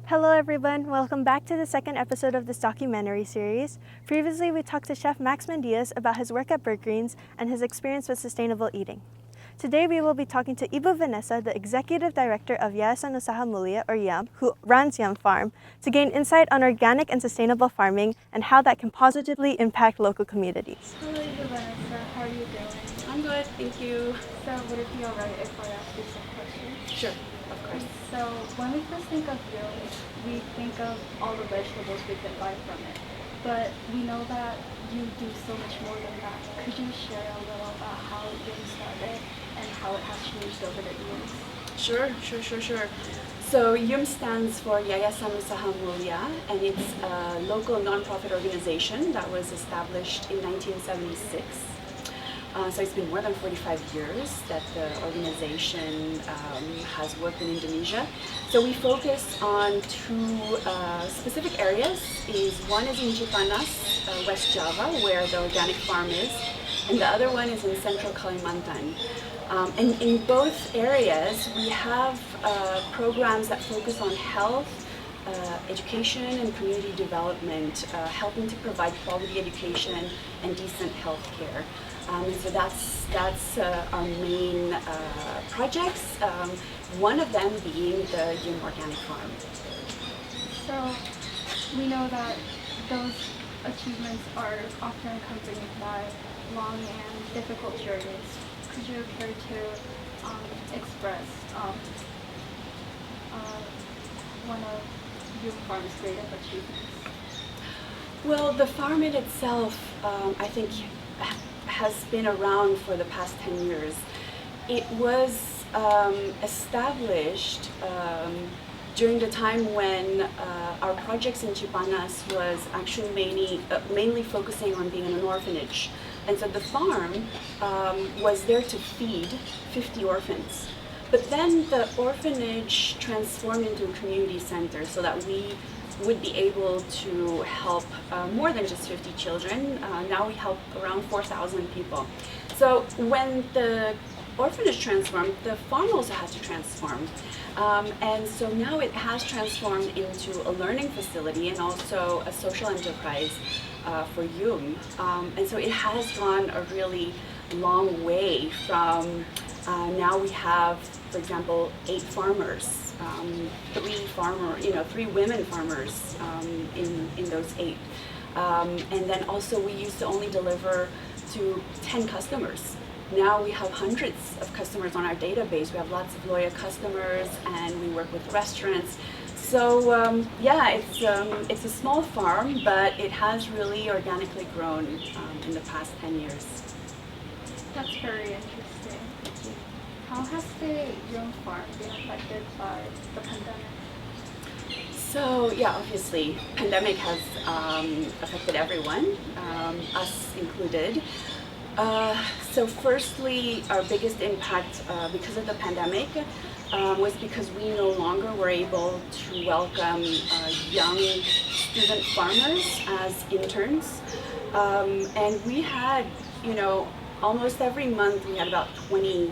Hello everyone, welcome back to the second episode of this documentary series. Previously, we talked to Chef Max Mendias about his work at Burgreens and his experience with sustainable eating. Today, we will be talking to Ibu Vanessa, the Executive Director of Yayasan Usaha Mulia, or YUM, who runs YUM Farm, to gain insight on organic and sustainable farming and how that can positively impact local communities. Hello, Ibu Vanessa. How are you doing? I'm good, thank you. So, would it be alright if I ask you some questions? Sure, of course. So, when we first think of YUM, we think of all the vegetables we can buy from it. But we know that you do so much more than that. Could you share a little about how YUM started and how it has changed over the years? Sure. So YUM stands for Yayasan Usaha Mulia, and it's a local nonprofit organization that was established in 1976. So it's been more than 45 years that the organization has worked in Indonesia. So we focus on two specific areas. One is in Cipanas, West Java, where the organic farm is, and the other one is in central Kalimantan. And in both areas, we have programs that focus on health, education, and community development, helping to provide quality education and decent health care. And so that's our main projects, one of them being the YUM Organic Farm. So, we know that those achievements are often accompanied by long and difficult journeys. Could you care to express one of YUM Farm's greatest achievements? Well, the farm in itself, I think, has been around for the past 10 years. It was established during the time when our projects in Cipanas was actually mainly focusing on being an orphanage. And so the farm was there to feed 50 orphans. But then the orphanage transformed into a community center so that we would be able to help more than just 50 children. Now we help around 4,000 people. So when the orphanage transformed, the farm also had to transform. And so now it has transformed into a learning facility and also a social enterprise for YUM. And so it has gone a really long way from now we have, for example, 8 farmers. 3 women farmers in those 8. And then also we used to only deliver to 10 customers. Now we have hundreds of customers on our database. We have lots of loyal customers and we work with restaurants. So it's a small farm, but it has really organically grown in the past 10 years. That's very interesting. How has the YUM Farm been affected by the pandemic? So obviously, pandemic has affected everyone, us included. So firstly, our biggest impact because of the pandemic was because we no longer were able to welcome young student farmers as interns. And we had, almost every month we had about 20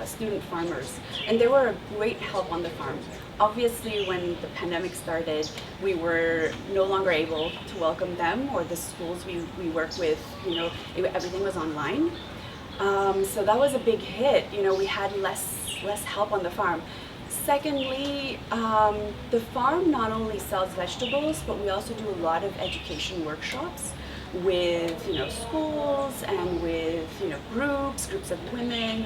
student farmers, and they were a great help on the farm. Obviously, when the pandemic started, we were no longer able to welcome them, or the schools we work with, everything was online. So that was a big hit. We had less help on the farm. Secondly, the farm not only sells vegetables, but we also do a lot of education workshops with schools and with groups of women,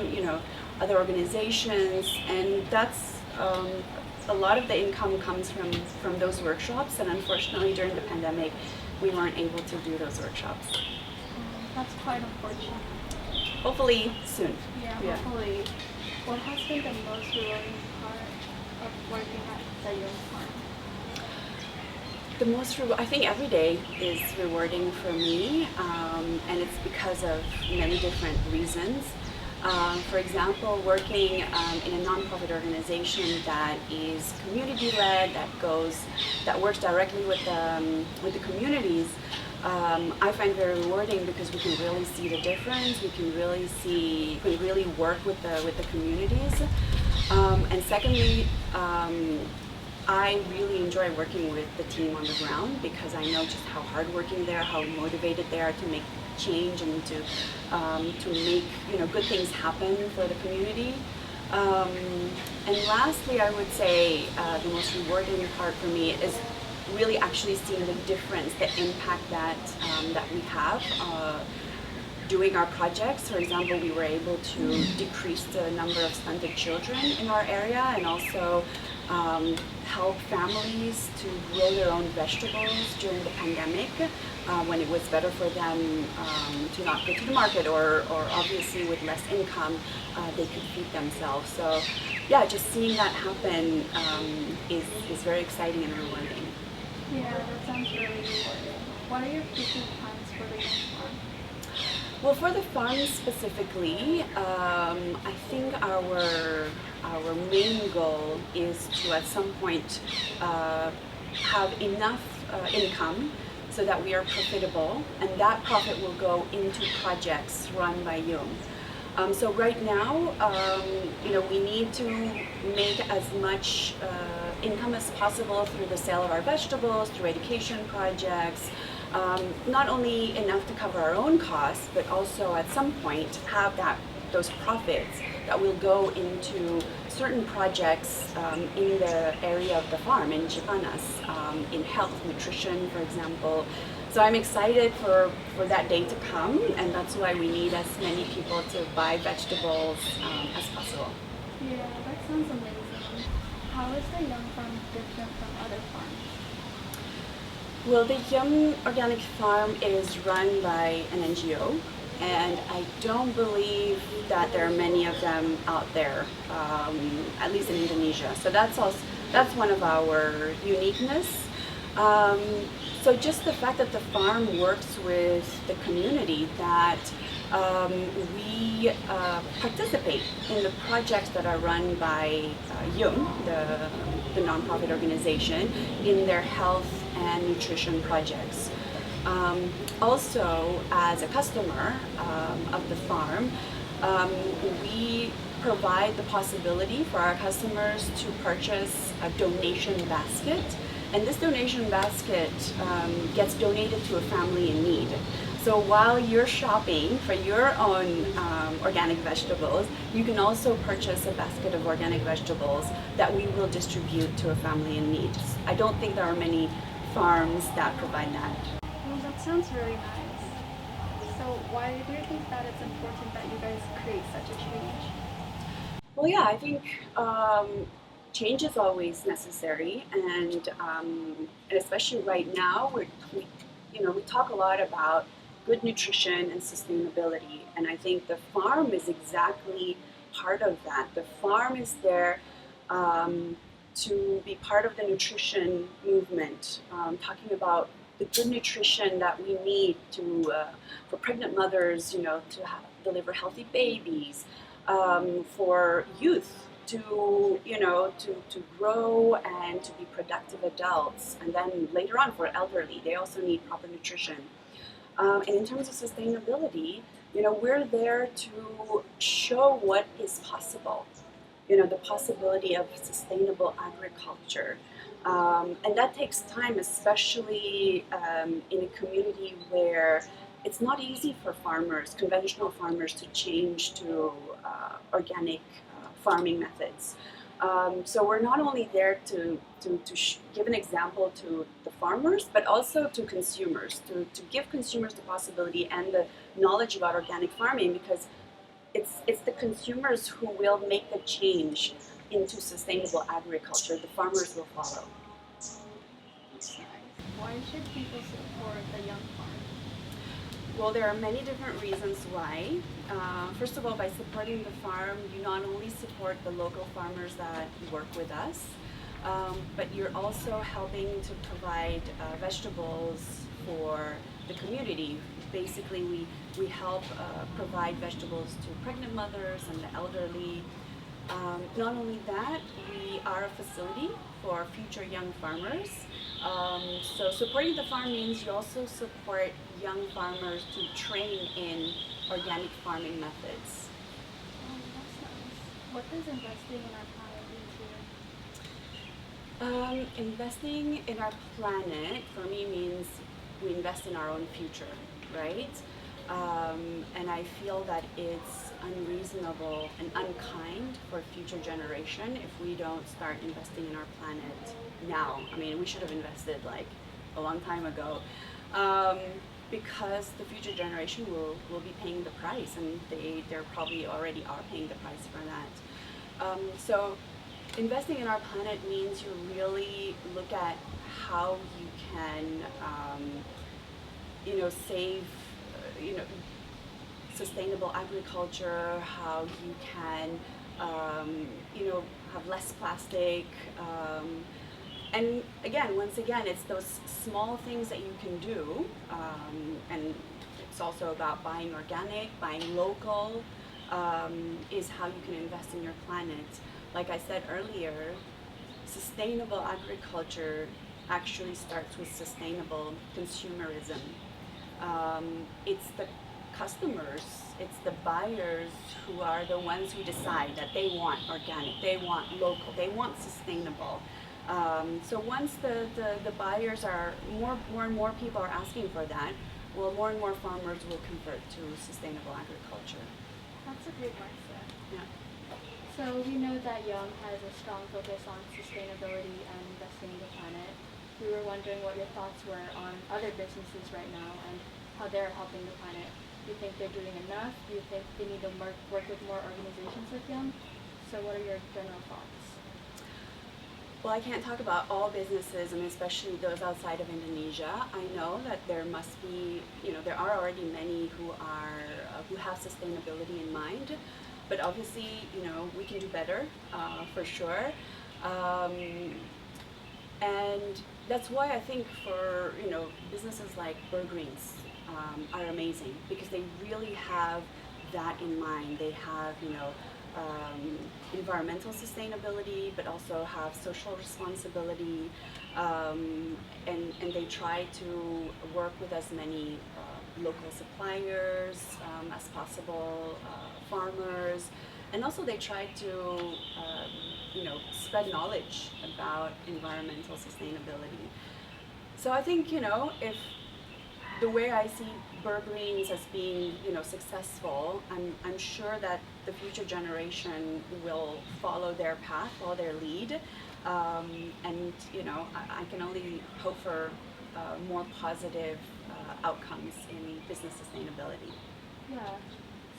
other organizations, and that's a lot of the income comes from those workshops. And unfortunately, during the pandemic, we weren't able to do those workshops. That's quite unfortunate. Hopefully soon. Yeah, hopefully. What has been the most rewarding part of working at the YUM Farm? I think every day is rewarding for me, and it's because of many different reasons. For example, working in a nonprofit organization that is community-led, that works directly with the communities, I find very rewarding because we can really see the difference. We can really work with the communities. And secondly, I really enjoy working with the team on the ground because I know just how hardworking they are, how motivated they are to make change and to make good things happen for the community. Um, and lastly, I would say the most rewarding part for me is really actually seeing the difference, the impact that we have. Doing our projects. For example, we were able to decrease the number of stunted children in our area and also help families to grow their own vegetables during the pandemic when it was better for them to not go to the market or obviously with less income they could feed themselves. So yeah, just seeing that happen is very exciting and rewarding. Yeah, that sounds really rewarding. What are your future plans for the young farm? Well, for the farm specifically, I think our main goal is to at some point have enough income so that we are profitable, and that profit will go into projects run by Yung. So right now, we need to make as much income as possible through the sale of our vegetables, through education projects. Not only enough to cover our own costs, but also at some point have those profits that will go into certain projects in the area of the farm, in Chipanas, in health, nutrition, for example. So I'm excited for that day to come, and that's why we need as many people to buy vegetables as possible. Yeah, that sounds amazing. How is the young farm different from other farms? Well, the Young Organic Farm is run by an NGO, and I don't believe that there are many of them out there, at least in Indonesia. So that's one of our uniqueness. So just the fact that the farm works with the community, that we participate in the projects that are run by Yung, the nonprofit organization, in their health and nutrition projects. Also, as a customer of the farm, we provide the possibility for our customers to purchase a donation basket, and this donation basket gets donated to a family in need. So while you're shopping for your own organic vegetables, you can also purchase a basket of organic vegetables that we will distribute to a family in need. I don't think there are many farms that provide that. Well, that sounds very nice. So why do you think that it's important that you guys create such a change? Well, yeah, I think change is always necessary, and especially right now, we talk a lot about good nutrition and sustainability, and I think the farm is exactly part of that. The farm is there to be part of the nutrition movement, talking about the good nutrition that we need for pregnant mothers, deliver healthy babies, for youth to grow and to be productive adults, and then later on for elderly, they also need proper nutrition. And in terms of sustainability, we're there to show what is possible. The possibility of sustainable agriculture. And that takes time, especially in a community where it's not easy for farmers, conventional farmers, to change to organic farming methods. So we're not only there to give an example to the farmers, but also to consumers, to give consumers the possibility and the knowledge about organic farming, because it's the consumers who will make the change into sustainable agriculture. The farmers will follow. That's nice. Why should people support the young farm? Well, there are many different reasons why. First of all, by supporting the farm, you not only support the local farmers that work with us, but you're also helping to provide vegetables for the community. Basically, we help provide vegetables to pregnant mothers and the elderly. Not only that, we are a facility for future young farmers. So supporting the farm means you also support young farmers to train in organic farming methods. Oh, that's nice. What does investing in our planet mean to you? Investing in our planet for me means we invest in our own future, right? And I feel that it's unreasonable and unkind for future generation if we don't start investing in our planet now. I mean, we should have invested like a long time ago. Because the future generation will be paying the price, and they're probably already are paying the price for that. So investing in our planet means you really look at how you can, save, sustainable agriculture, how you can, have less plastic. And again, once again, it's those small things that you can do, and it's also about buying organic, buying local, is how you can invest in your planet. Like I said earlier, sustainable agriculture actually starts with sustainable consumerism. It's the customers, it's the buyers who are the ones who decide that they want organic, they want local, they want sustainable. So once the buyers are, more and more people are asking for that, well, more and more farmers will convert to sustainable agriculture. That's a great mindset. Yeah. So we know that Yum has a strong focus on sustainability and investing in the planet. We were wondering what your thoughts were on other businesses right now and how they're helping the planet. Do you think they're doing enough? Do you think they need to work with more organizations like Yum? So what are your general thoughts? Well, I can't talk about all businesses, and especially those outside of Indonesia. I know that there must be, there are already many who have sustainability in mind, but obviously, we can do better, for sure. And that's why I think for, businesses like Burgreens are amazing, because they really have that in mind. They have, environmental sustainability, but also have social responsibility, and they try to work with as many local suppliers as possible, farmers, and also they try to spread knowledge about environmental sustainability. So I think if the way I see Burgreens as being, successful, I'm sure that the future generation will follow their path, follow their lead, and I can only hope for more positive outcomes in business sustainability. Yeah.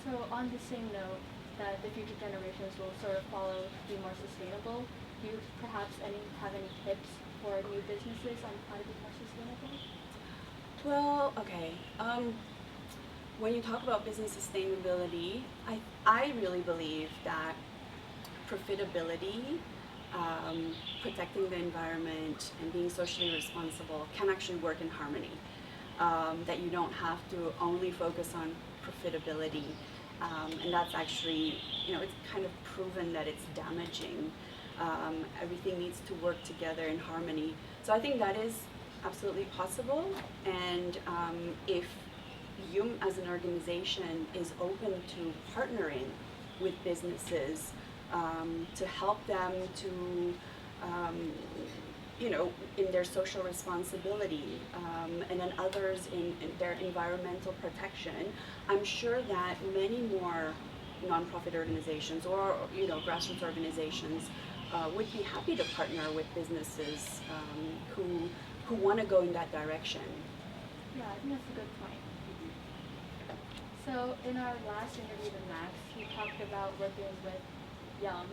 So on the same note, that the future generations will sort of follow to be more sustainable, do you perhaps have any tips for new businesses on how to be more sustainable? Well, okay. When you talk about business sustainability, I really believe that profitability, protecting the environment, and being socially responsible can actually work in harmony. That you don't have to only focus on profitability, and that's actually, it's kind of proven that it's damaging. Everything needs to work together in harmony. So I think that is absolutely possible, and if Yum as an organization is open to partnering with businesses to help them to in their social responsibility, and then others in their environmental protection, I'm sure that many more nonprofit organizations or grassroots organizations would be happy to partner with businesses who want to go in that direction. Yeah, I think that's a good point. So in our last interview with Max, he talked about working with Yum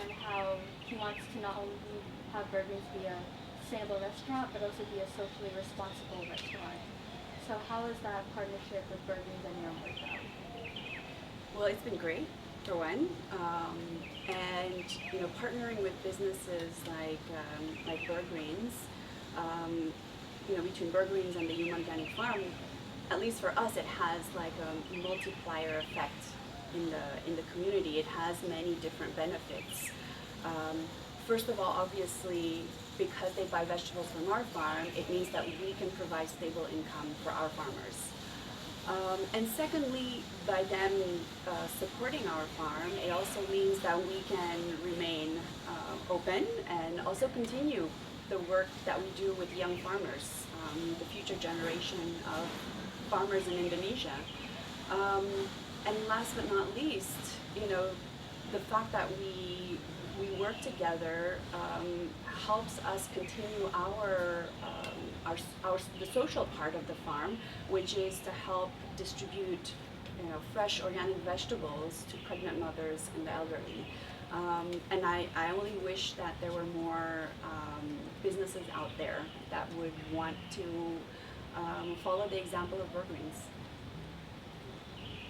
and how he wants to not only have Burgreens be a sustainable restaurant, but also be a socially responsible restaurant. So how has that partnership with Burgreens and Yum worked out? Well, it's been great, for one, and partnering with businesses like Burgreens, between Burgreens and the Yum Organic Farm, at least for us, it has like a multiplier effect in the community. It has many different benefits. First of all, obviously, because they buy vegetables from our farm, it means that we can provide stable income for our farmers. And secondly, by them supporting our farm, it also means that we can remain open and also continue the work that we do with young farmers, the future generation of farmers in Indonesia. And last but not least, the fact that we work together helps us continue the social part of the farm, which is to help distribute fresh organic vegetables to pregnant mothers and the elderly. And I only wish that there were more businesses out there that would want to follow the example of Burgreens.